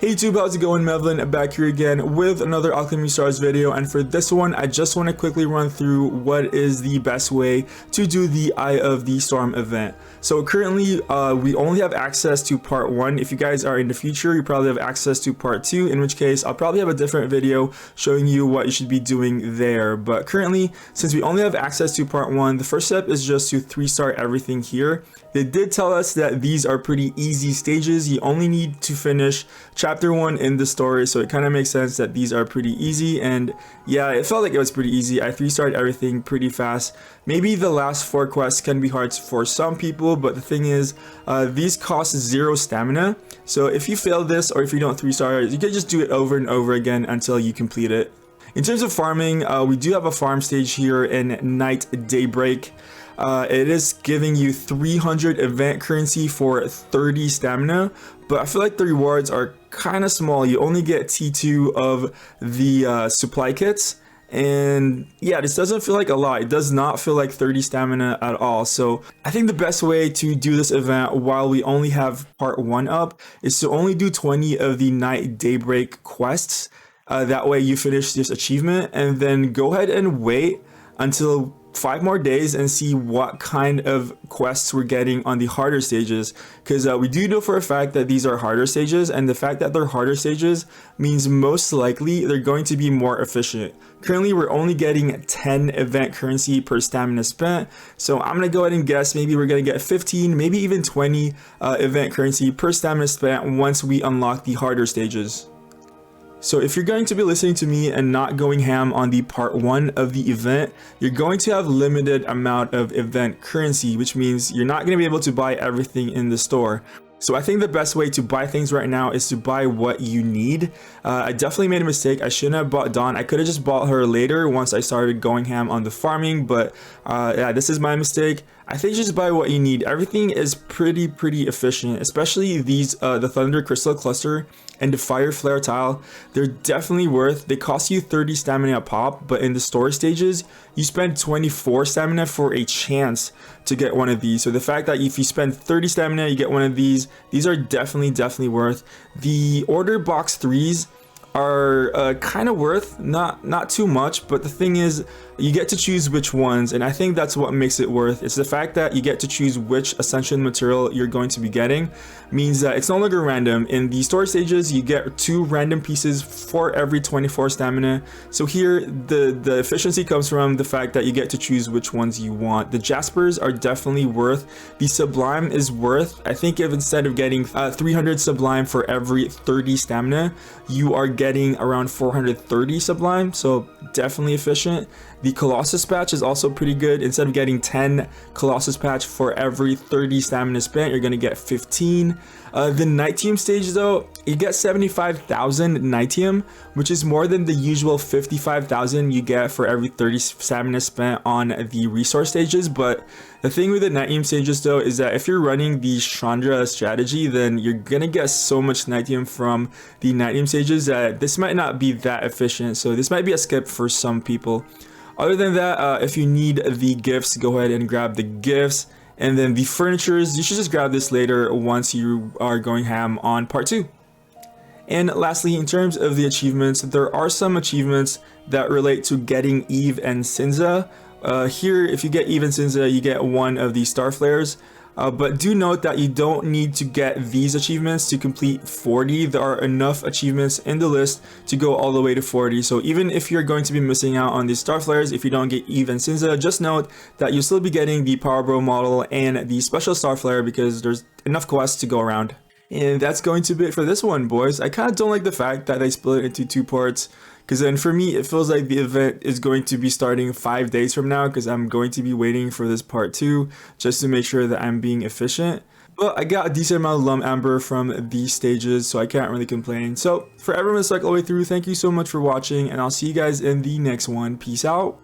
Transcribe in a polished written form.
Hey YouTube, how's it going? Mevlin back here again with another Alchemy Stars video, and for this one I just want to quickly run through what is the best way to do the Eye of the Storm event. So currently we only have access to part 1. If you guys are in the future, you probably have access to part 2, in which case I'll probably have a different video showing you what you should be doing there. But currently, since we only have access to part 1, the first step is just to 3-star everything here. They did tell us that these are pretty easy stages. You only need to finish chapter 1 in the story, so it kind of makes sense that these are pretty easy. And yeah, it felt like it was pretty easy. I 3-starred everything pretty fast. Maybe the last 4 quests can be hard for some people, but the thing is, these cost 0 stamina. So if you fail this, or if you don't 3-star it, you can just do it over and over again until you complete it. In terms of farming, we do have a farm stage here in Night Daybreak. It is giving you 300 event currency for 30 stamina, but I feel like the rewards are kind of small. You only get T2 of the supply kits, and yeah, this doesn't feel like a lot. It does not feel like 30 stamina at all. So I think the best way to do this event while we only have part 1 up is to only do 20 of the Night Daybreak quests. That way you finish this achievement, and then go ahead and wait until 5 more days and see what kind of quests we're getting on the harder stages, because we do know for a fact that these are harder stages, and the fact that they're harder stages means most likely they're going to be more efficient. Currently we're only getting 10 event currency per stamina spent, so I'm gonna go ahead and guess maybe we're gonna get 15, maybe even 20 event currency per stamina spent once we unlock the harder stages. So if you're going to be listening to me and not going ham on the part 1 of the event, you're going to have limited amount of event currency, which means you're not going to be able to buy everything in the store. So I think the best way to buy things right now is to buy what you need. I definitely made a mistake. I shouldn't have bought Dawn. I could have just bought her later once I started going ham on the farming, but yeah, this is my mistake. I think just buy what you need. Everything is pretty efficient, especially these the Thunder Crystal Cluster and the Fire Flare Tile. They're definitely worth. They cost you 30 stamina a pop, but in the store stages you spend 24 stamina for a chance to get one of these. So the fact that if you spend 30 stamina you get one of these are definitely worth. The order box 3s are kind of worth, not too much, but the thing is you get to choose which ones, and I think that's what makes it worth. It's the fact that you get to choose which ascension material you're going to be getting, means that it's no longer random. In the store stages you get 2 random pieces for every 24 stamina, so here the efficiency comes from the fact that you get to choose which ones you want. The Jaspers are definitely worth. The Sublime is worth. I think if instead of getting 300 Sublime for every 30 stamina, you are getting around 430 Sublime, so definitely efficient. The Colossus patch is also pretty good. Instead of getting 10 Colossus patch for every 30 stamina spent, you're gonna get 15. The Nighttium stage though, you get 75,000 Nighttium, which is more than the usual 55,000 you get for every 30 stamina spent on the resource stages. But the thing with the Nighttium stages though is that if you're running the Chandra strategy, then you're gonna get so much Nighttium from the Nighttium stages that this might not be that efficient. So this might be a skip for some people. Other than that, if you need the gifts, go ahead and grab the gifts. And then the furnitures, you should just grab this later once you are going ham on part 2. And lastly, in terms of the achievements, there are some achievements that relate to getting Eve and Sinza. Here, if you get Eve and Sinza, you get one of these star flares. But do note that you don't need to get these achievements to complete 40. There are enough achievements in the list to go all the way to 40. So even if you're going to be missing out on these star flares, if you don't get Eve and Sinza, just note that you'll still be getting the Power Bro model and the special star flare because there's enough quests to go around. And that's going to be it for this one, boys. I kind of don't like the fact that they split it into 2 parts, because then for me it feels like the event is going to be starting 5 days from now, because I'm going to be waiting for this part 2 just to make sure that I'm being efficient. But I got a decent amount of Lum Amber from these stages, so I can't really complain. So for everyone stuck all the way through, thank you so much for watching, and I'll see you guys in the next one. Peace out.